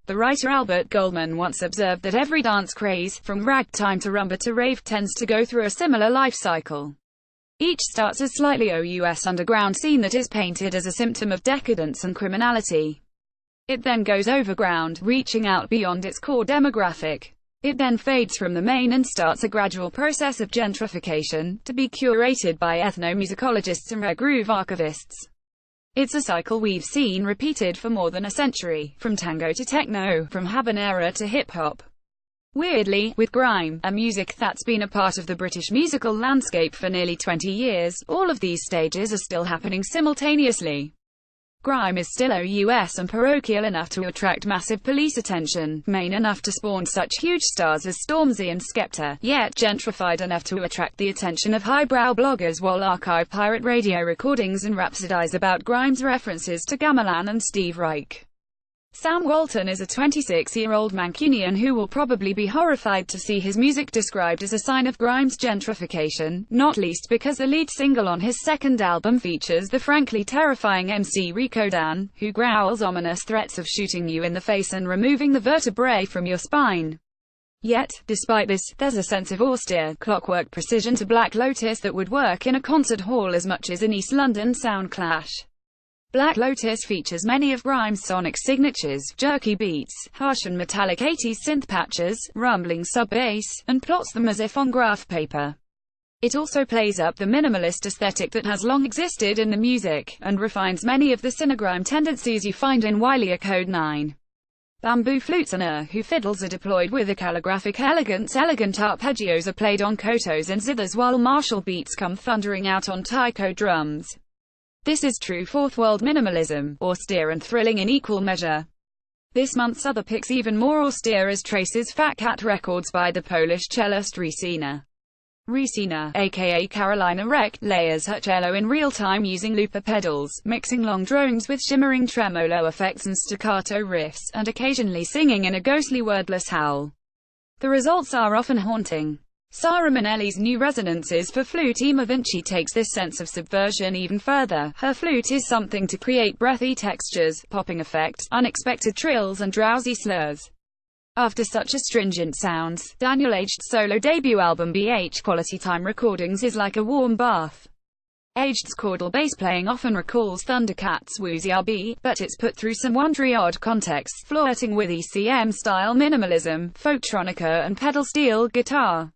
The writer Albert Goldman once observed that every dance craze, from ragtime to rumba to rave, tends to go through a similar life cycle. Each starts as slightly OUS underground scene that is painted as a symptom of decadence and criminality. It then goes overground, reaching out beyond its core demographic. It then fades from the main and starts a gradual process of gentrification, to be curated by ethnomusicologists and rare groove archivists. It's a cycle we've seen repeated for more than a century, from tango to techno, from habanera to hip-hop. Weirdly, with grime, a music that's been a part of the British musical landscape for nearly 20 years, all of these stages are still happening simultaneously. Grime is still OUS and parochial enough to attract massive police attention, main enough to spawn such huge stars as Stormzy and Skepta, yet gentrified enough to attract the attention of highbrow bloggers while archive pirate radio recordings and rhapsodize about grime's references to Gamelan and Steve Reich. Sam Walton is a 26-year-old Mancunian who will probably be horrified to see his music described as a sign of grime's gentrification, not least because the lead single on his second album features the frankly terrifying MC Rico Dan, who growls ominous threats of shooting you in the face and removing the vertebrae from your spine. Yet, despite this, there's a sense of austere, clockwork precision to Black Lotus that would work in a concert hall as much as an East London sound clash. Black Lotus features many of grime's sonic signatures: jerky beats, harsh and metallic 80s synth patches, rumbling sub-bass, and plots them as if on graph paper. It also plays up the minimalist aesthetic that has long existed in the music, and refines many of the cinegrime tendencies you find in Wylia Code 9. Bamboo flutes and who fiddles are deployed with a calligraphic elegance. Elegant arpeggios are played on kotos and zithers, while martial beats come thundering out on taiko drums. This is true fourth world minimalism, austere and thrilling in equal measure. This month's other pick's even more austere as traces Fat Cat Records by the Polish cellist Resina. Resina, aka Carolina Rek, layers her cello in real time using looper pedals, mixing long drones with shimmering tremolo effects and staccato riffs, and occasionally singing in a ghostly wordless howl. The results are often haunting. Sara Minnelli's new resonances for flute Ima Vinci takes this sense of subversion even further. Her flute is something to create breathy textures, popping effects, unexpected trills and drowsy slurs. After such astringent sounds, Daniel Aged's solo debut album BH Quality Time Recordings is like a warm bath. Aged's chordal bass playing often recalls Thundercats' Woozy RB, but it's put through some wondery odd contexts, flirting with ECM-style minimalism, folktronica and pedal steel guitar.